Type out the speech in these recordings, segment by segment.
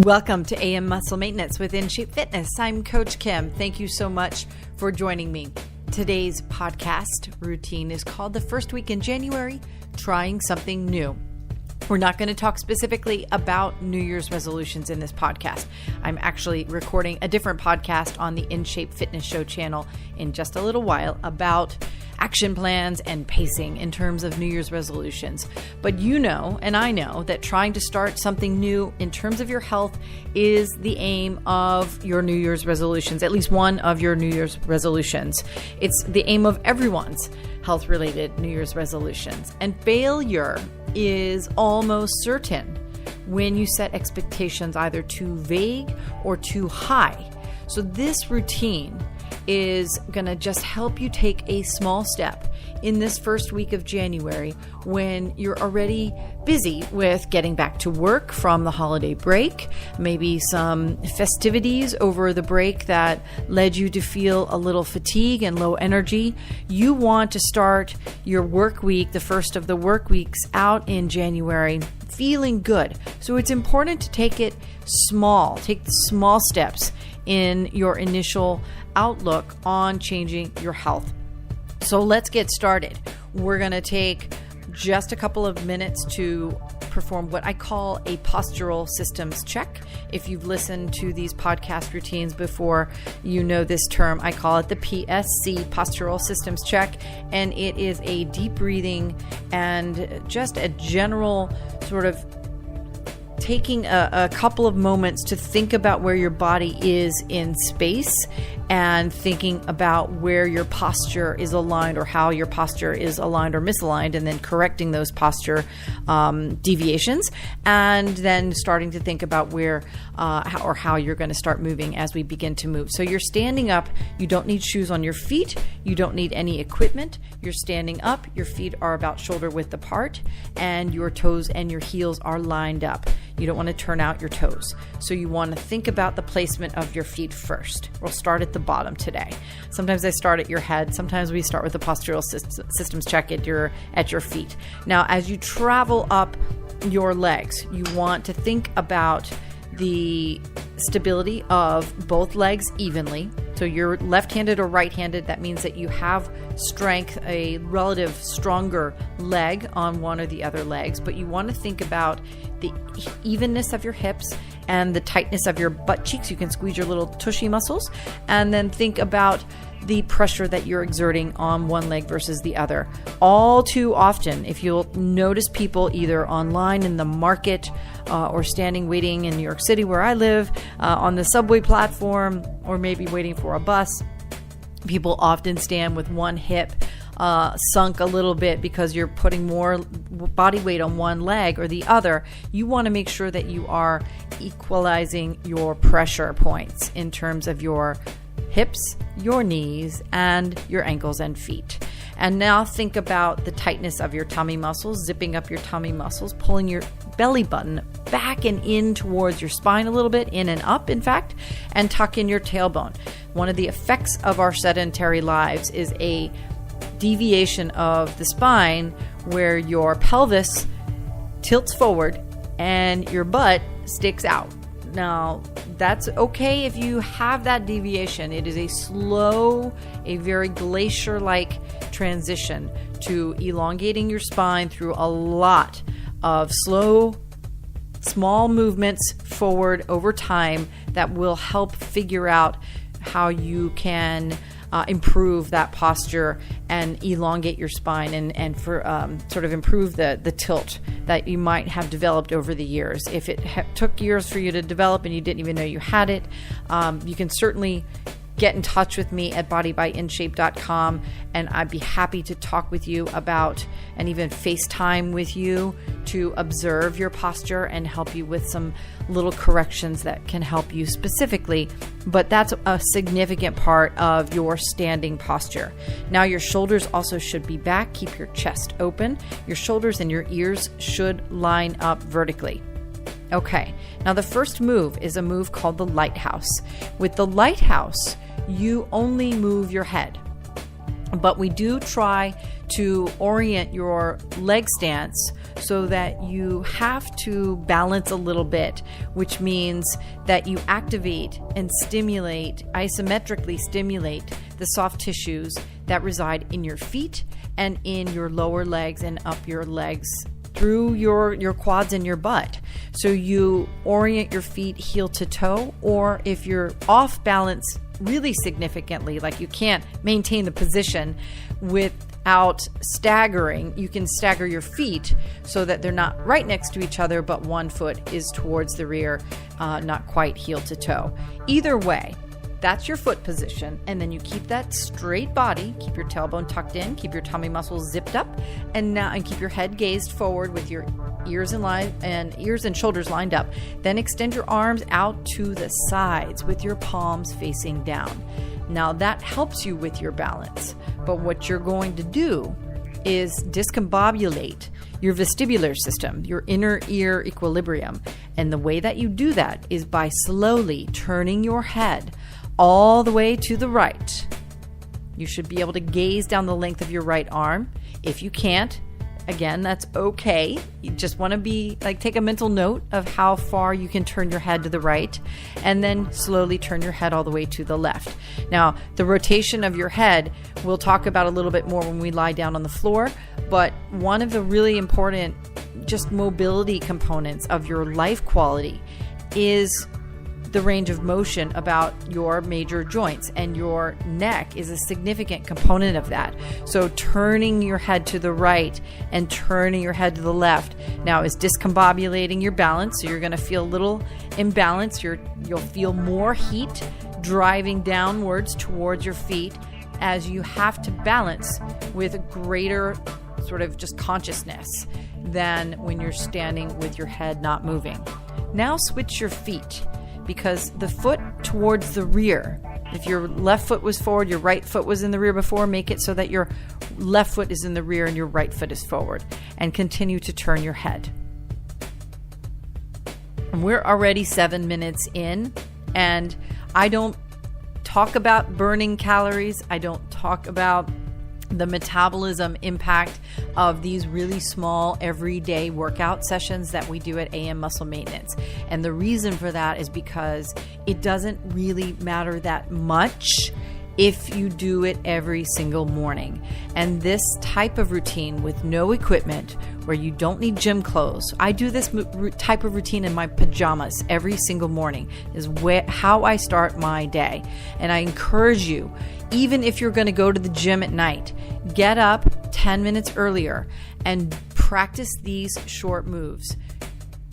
Welcome to AM Muscle Maintenance with InShape Fitness. I'm Coach Kim. Thank you so much for joining me. Today's podcast routine is called The First Week in January, Trying Something New. We're not going to talk specifically about New Year's resolutions in this podcast. I'm actually recording a different podcast on the InShape Fitness Show channel in just a little while about action plans and pacing in terms of New Year's resolutions. But you know, and I know, that trying to start something new in terms of your health is the aim of your New Year's resolutions, at least one of your New Year's resolutions. It's the aim of everyone's health-related New Year's resolutions. And failure is almost certain when you set expectations either too vague or too high. So this routine is going to just help you take a small step in this first week of January when you're already busy with getting back to work from the holiday break, maybe some festivities over the break that led you to feel a little fatigue and low energy. You want to start your work week, the first of the work weeks out in January, feeling good. So it's important to take it small, take the small steps in your initial outlook on changing your health. So let's get started. We're going to take just a couple of minutes to perform what I call a postural systems check. If you've listened to these podcast routines before, you know this term. I call it the PSC, postural systems check, and it is a deep breathing and just a general sort of taking a couple of moments to think about where your body is in space and thinking about where your posture is aligned or how your posture is aligned or misaligned, and then correcting those posture deviations, and then starting to think about where how you're going to start moving as we begin to move. So you're standing up. You don't need shoes on your feet. You don't need any equipment. You're standing up. Your feet are about shoulder width apart, and your toes and your heels are lined up. You don't want to turn out your toes. So you want to think about the placement of your feet first. We'll start at the bottom today. Sometimes I start at your head. Sometimes we start with the postural systems check at your feet. Now, as you travel up your legs, you want to think about the stability of both legs evenly. So you're left-handed or right-handed. That means that you have strength, a relative stronger leg on one or the other legs, but you want to think about the evenness of your hips and the tightness of your butt cheeks. You can squeeze your little tushy muscles, and then think about the pressure that you're exerting on one leg versus the other. All too often, if you'll notice people either online in the market or standing waiting in New York City where I live on the subway platform, or maybe waiting for a bus, people often stand with one hip sunk a little bit because you're putting more body weight on one leg or the other. You want to make sure that you are equalizing your pressure points in terms of your hips, your knees, and your ankles and feet. And now think about the tightness of your tummy muscles, zipping up your tummy muscles, pulling your belly button back and in towards your spine a little bit, in and up, in fact, and tuck in your tailbone. One of the effects of our sedentary lives is a deviation of the spine where your pelvis tilts forward and your butt sticks out. Now, that's okay if you have that deviation. It is a slow, a very glacier-like transition to elongating your spine through a lot of slow, small movements forward over time that will help figure out how you can improve that posture and elongate your spine and for sort of improve the tilt that you might have developed over the years. If it took years for you to develop and you didn't even know you had it, you can certainly get in touch with me at bodybyInShape.com, and I'd be happy to talk with you about and even FaceTime with you to observe your posture and help you with some little corrections that can help you specifically. But that's a significant part of your standing posture. Now, your shoulders also should be back. Keep your chest open. Your shoulders and your ears should line up vertically. Okay, now the first move is a move called the lighthouse. With the lighthouse, you only move your head, but we do try to orient your leg stance so that you have to balance a little bit, which means that you activate and isometrically stimulate the soft tissues that reside in your feet and in your lower legs and up your legs through your quads and your butt. So you orient your feet heel to toe, or if you're off balance really significantly, like you can't maintain the position without staggering, you can stagger your feet so that they're not right next to each other, but one foot is towards the rear, not quite heel to toe. Either way, that's your foot position, and then you keep that straight body, keep your tailbone tucked in, keep your tummy muscles zipped up, and keep your head gazed forward with your ears and shoulders lined up. Then extend your arms out to the sides with your palms facing down. Now that helps you with your balance, but what you're going to do is discombobulate your vestibular system, your inner ear equilibrium. And the way that you do that is by slowly turning your head all the way to the right. You should be able to gaze down the length of your right arm. If you can't, again, that's okay. You just want to take a mental note of how far you can turn your head to the right, and then slowly turn your head all the way to the left. Now, the rotation of your head, we'll talk about a little bit more when we lie down on the floor, but one of the really important just mobility components of your life quality is the range of motion about your major joints, and your neck is a significant component of that. So turning your head to the right and turning your head to the left now is discombobulating your balance. So you're going to feel a little imbalanced. You'll feel more heat driving downwards towards your feet as you have to balance with greater sort of just consciousness than when you're standing with your head not moving. Now switch your feet, because the foot towards the rear, if your left foot was forward, your right foot was in the rear before, make it so that your left foot is in the rear and your right foot is forward, and continue to turn your head. And we're already 7 minutes in, and I don't talk about burning calories. I don't talk about the metabolism impact of these really small everyday workout sessions that we do at AM Muscle Maintenance. And the reason for that is because it doesn't really matter that much if you do it every single morning. And this type of routine with no equipment, where you don't need gym clothes. I do this type of routine in my pajamas every single morning, is how I start my day. And I encourage you, even if you're going to go to the gym at night, get up 10 minutes earlier and practice these short moves.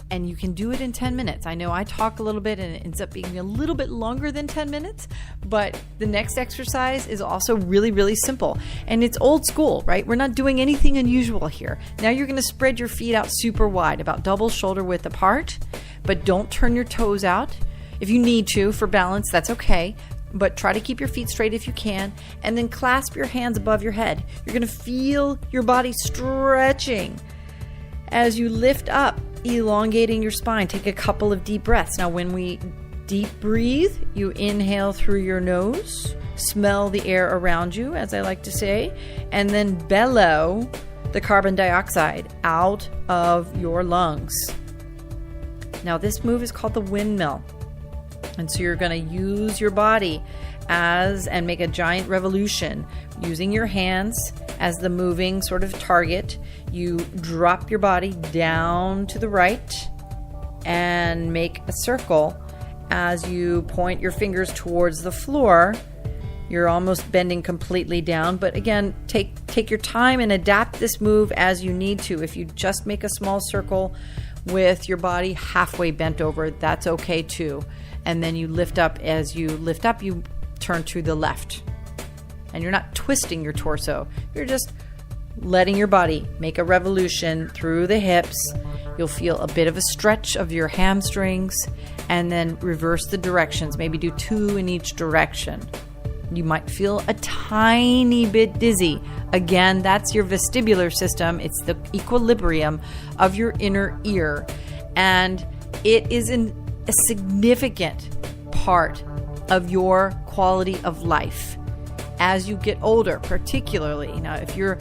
And you can do it in 10 minutes. I know I talk a little bit and it ends up being a little bit longer than 10 minutes, but the next exercise is also really, really simple. And it's old school, right? We're not doing anything unusual here. Now you're going to spread your feet out super wide, about double shoulder width apart, but don't turn your toes out. If you need to for balance, that's okay. But try to keep your feet straight if you can, and then clasp your hands above your head. You're going to feel your body stretching as you lift up, elongating your spine. Take a couple of deep breaths. Now, when we deep breathe, you inhale through your nose, smell the air around you, as I like to say, and then bellow the carbon dioxide out of your lungs. Now, this move is called the windmill. And so you're going to use your body and make a giant revolution using your hands as the moving sort of target. You drop your body down to the right and make a circle as you point your fingers towards the floor. You're almost bending completely down, but again, take your time and adapt this move as you need to. If you just make a small circle with your body halfway bent over, that's okay too. And then you lift up. As you lift up, you turn to the left. And you're not twisting your torso. You're just letting your body make a revolution through the hips. You'll feel a bit of a stretch of your hamstrings, and then reverse the directions. Maybe do 2 in each direction. You might feel a tiny bit dizzy. Again, that's your vestibular system. It's the equilibrium of your inner ear. And it is a significant part of your quality of life as you get older, particularly. Now, if you're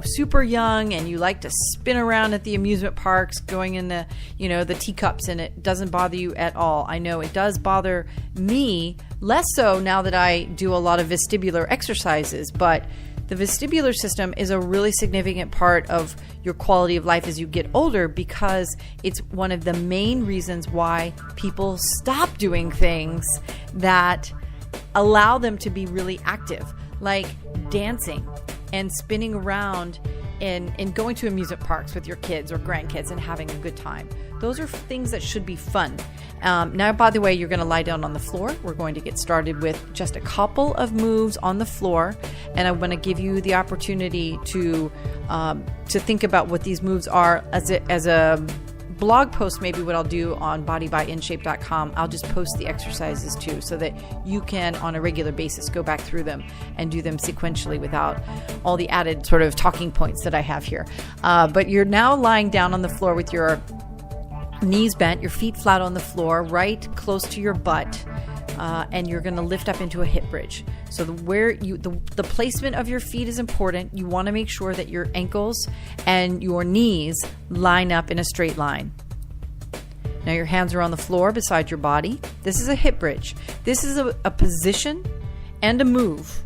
super young and you like to spin around at the amusement parks, going in the, the teacups, and it doesn't bother you at all. I know it does bother me, less so now that I do a lot of vestibular exercises, but the vestibular system is a really significant part of your quality of life as you get older, because it's one of the main reasons why people stop doing things that allow them to be really active, like dancing and spinning around and going to amusement parks with your kids or grandkids and having a good time. Those are things that should be fun. Now, by the way, you're going to lie down on the floor. We're going to get started with just a couple of moves on the floor, and I want to give you the opportunity to think about what these moves are as a blog post. Maybe what I'll do on bodybynshape.com, I'll just post the exercises too, so that you can on a regular basis go back through them and do them sequentially without all the added sort of talking points that I have here. But you're now lying down on the floor with your knees bent, your feet flat on the floor, right close to your butt, and you're going to lift up into a hip bridge. So the placement of your feet is important. You want to make sure that your ankles and your knees line up in a straight line. Now your hands are on the floor beside your body. This is a hip bridge. This is a position and a move.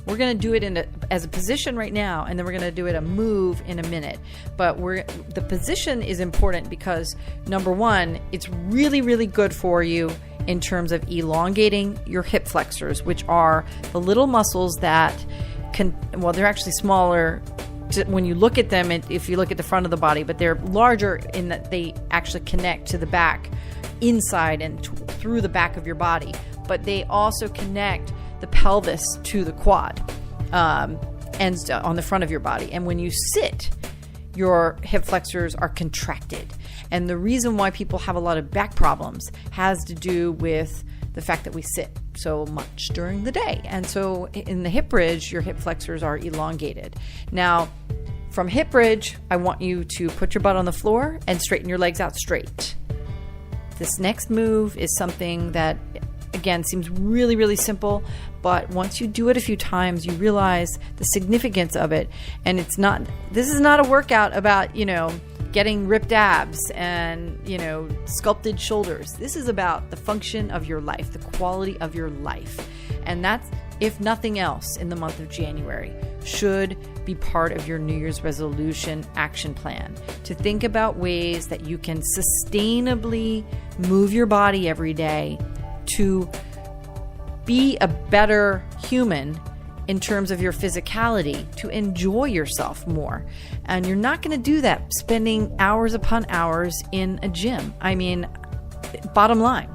We're going to do it as a position right now, and then we're going to do it a move in a minute. But the position is important because, number one, it's really, really good for you in terms of elongating your hip flexors, which are the little muscles that they're actually smaller when you look at them, if you look at the front of the body, but they're larger in that they actually connect to the back, inside and through the back of your body. But they also connect the pelvis to the quad and on the front of your body. And when you sit, your hip flexors are contracted. And the reason why people have a lot of back problems has to do with the fact that we sit so much during the day. And so in the hip bridge, your hip flexors are elongated. Now, from hip bridge, I want you to put your butt on the floor and straighten your legs out straight. This next move is something that, again, seems really, really simple, but once you do it a few times, you realize the significance of it. And this is not a workout about, getting ripped abs and, sculpted shoulders. This is about the function of your life, the quality of your life. And that's, if nothing else, in the month of January, should be part of your New Year's resolution action plan, to think about ways that you can sustainably move your body every day to be a better human in terms of your physicality, to enjoy yourself more. And you're not going to do that spending hours upon hours in a gym. I mean, bottom line,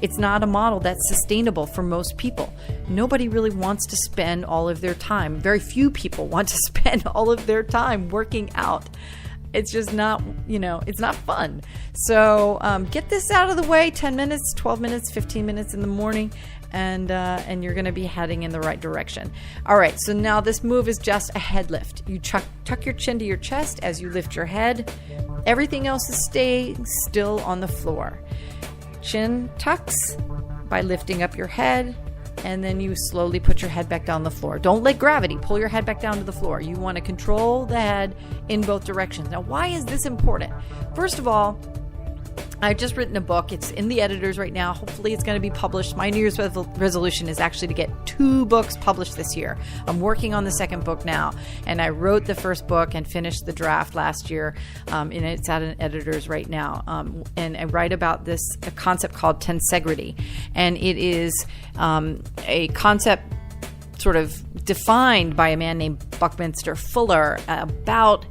it's not a model that's sustainable for most people. Nobody really wants to spend all of their time. Very few people want to spend all of their time working out. It's just not, it's not fun. So get this out of the way, 10 minutes, 12 minutes, 15 minutes in the morning, and you're going to be heading in the right direction. All right, so now this move is just a head lift. You tuck your chin to your chest as you lift your head. Everything else is staying still on the floor. Chin tucks by lifting up your head, and then you slowly put your head back down the floor. Don't let gravity pull your head back down to the floor. You want to control the head in both directions. Now, why is this important? First of all, I've just written a book. It's in the editors right now. Hopefully it's going to be published. My New Year's resolution is actually to get 2 books published this year. I'm working on the second book now, and I wrote the first book and finished the draft last year, and it's at an editors right now. And I write about a concept called tensegrity, and it is a concept sort of defined by a man named Buckminster Fuller about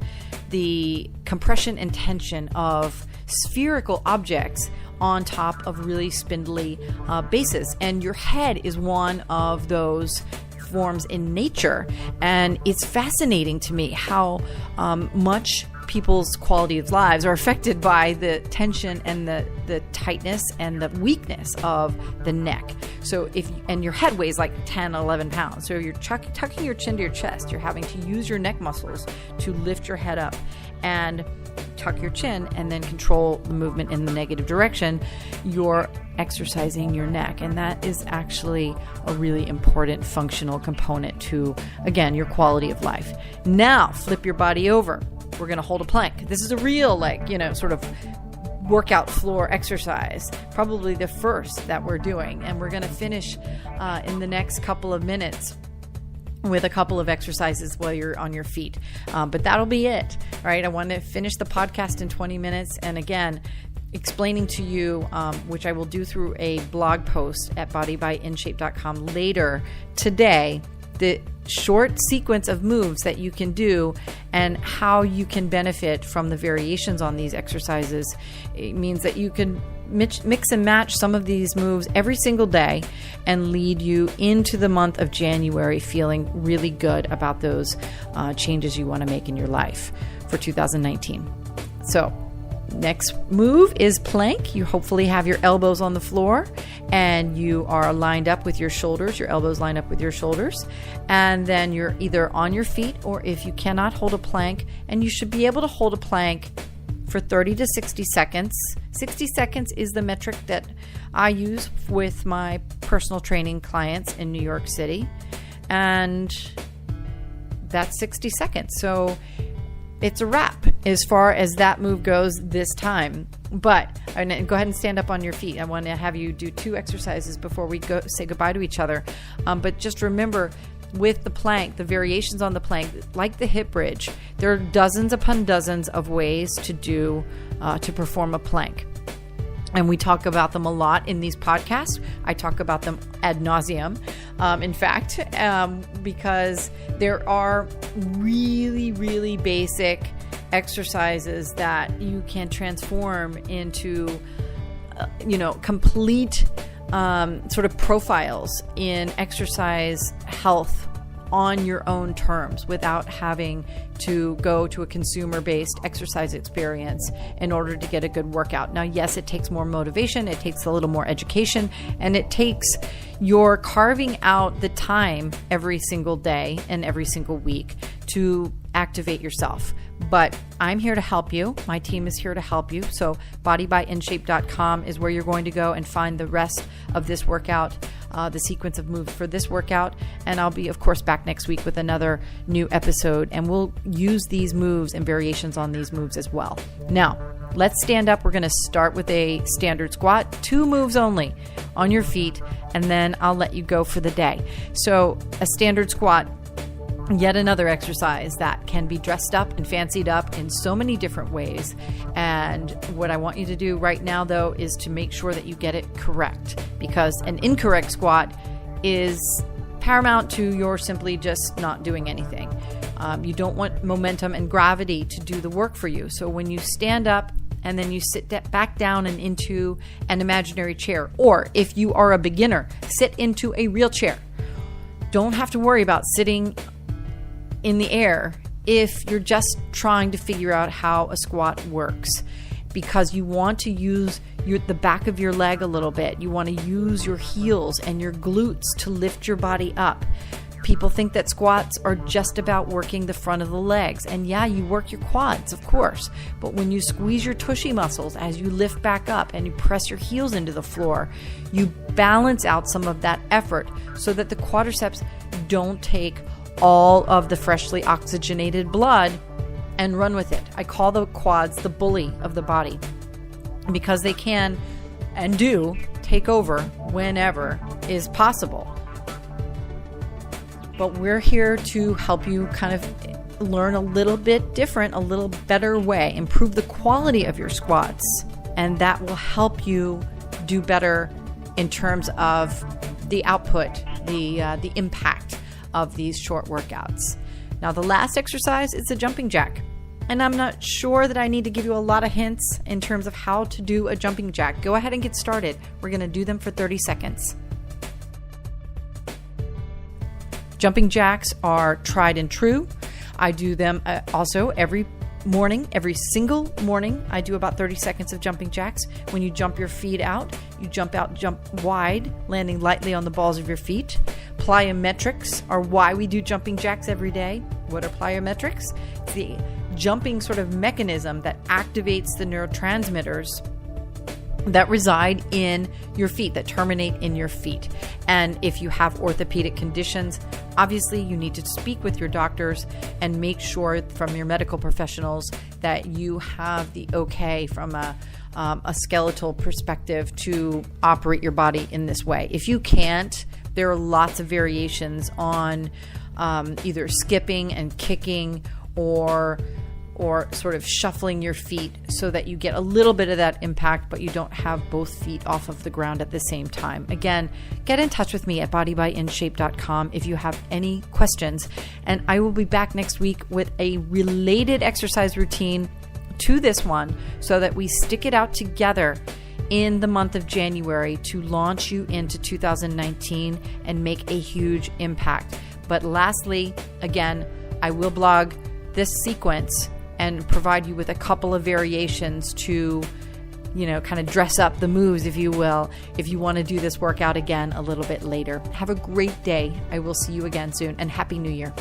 the compression and tension of spherical objects on top of really spindly bases. And your head is one of those forms in nature. And it's fascinating to me how much people's quality of lives are affected by the tension and the tightness and the weakness of the neck. So and your head weighs like 10, 11 pounds. So you're tucking your chin to your chest. You're having to use your neck muscles to lift your head up and tuck your chin and then control the movement in the negative direction, you're exercising your neck. And that is actually a really important functional component to, again, your quality of life. Now, flip your body over. We're going to hold a plank. This is a real, sort of workout floor exercise, probably the first that we're doing. And we're going to finish in the next couple of minutes with a couple of exercises while you're on your feet. But that'll be it, right? I want to finish the podcast in 20 minutes. And again, explaining to you, which I will do through a blog post at bodybyInShape.com later today, the short sequence of moves that you can do and how you can benefit from the variations on these exercises. It means that you can mix and match some of these moves every single day and lead you into the month of January feeling really good about those changes you want to make in your life for 2019. So next move is plank. You hopefully have your elbows on the floor and you are lined up with your shoulders, your elbows lined up with your shoulders. And then you're either on your feet, or if you cannot hold a plank, and you should be able to hold a plank for 30 to 60 seconds. 60 seconds is the metric that I use with my personal training clients in New York City. And that's 60 seconds. So it's a wrap as far as that move goes this time. But go ahead and stand up on your feet. I want to have you do 2 exercises before we go say goodbye to each other. But just remember, with the plank, the variations on the plank, like the hip bridge, there are dozens upon dozens of ways to perform a plank. And we talk about them a lot in these podcasts. I talk about them ad nauseum, in fact, because there are really, really basic exercises that you can transform into, complete sort of profiles in exercise health on your own terms without having to go to a consumer-based exercise experience in order to get a good workout. Now, yes, it takes more motivation, it takes a little more education, and it takes your carving out the time every single day and every single week to activate yourself. But I'm here to help you. My team is here to help you. So bodybyInShape.com is where you're going to go and find the rest of this workout, the sequence of moves for this workout. And I'll be, of course, back next week with another new episode. And we'll use these moves and variations on these moves as well. Now, let's stand up. We're going to start with a standard squat, 2 moves only on your feet, and then I'll let you go for the day. So a standard squat, yet another exercise that can be dressed up and fancied up in so many different ways. And what I want you to do right now, though, is to make sure that you get it correct, because an incorrect squat is paramount to your simply just not doing anything. You don't want momentum and gravity to do the work for you. So when you stand up and then you sit back down and into an imaginary chair, or if you are a beginner, sit into a real chair. Don't have to worry about sitting in the air if you're just trying to figure out how a squat works, because you want to use the back of your leg a little bit. You want to use your heels and your glutes to lift your body up. People think that squats are just about working the front of the legs. And yeah, you work your quads, of course. But when you squeeze your tushy muscles as you lift back up and you press your heels into the floor, you balance out some of that effort so that the quadriceps don't take all of the freshly oxygenated blood and run with it. I call the quads the bully of the body, because they can and do take over whenever is possible. But we're here to help you kind of learn a little bit different, a little better way, improve the quality of your squats, and that will help you do better in terms of the output, the impact of these short workouts. Now, the last exercise is the jumping jack. And I'm not sure that I need to give you a lot of hints in terms of how to do a jumping jack. Go ahead and get started. We're going to do them for 30 seconds. Jumping jacks are tried and true. I do them also every morning, every single morning. I do about 30 seconds of jumping jacks. When you jump your feet out, you jump wide, landing lightly on the balls of your feet. Plyometrics are why we do jumping jacks every day. What are plyometrics? It's the jumping sort of mechanism that activates the neurotransmitters that reside in your feet, that terminate in your feet. And if you have orthopedic conditions, obviously you need to speak with your doctors and make sure from your medical professionals that you have the okay from a skeletal perspective to operate your body in this way. If you can't, there are lots of variations on either skipping and kicking or sort of shuffling your feet so that you get a little bit of that impact, but you don't have both feet off of the ground at the same time. Again, get in touch with me at bodybyInShape.com if you have any questions. And I will be back next week with a related exercise routine to this one so that we stick it out together in the month of January to launch you into 2019 and make a huge impact. But lastly, again, I will blog this sequence and provide you with a couple of variations to, kind of dress up the moves, if you will, if you want to do this workout again a little bit later. Have a great day. I will see you again soon, and Happy New Year.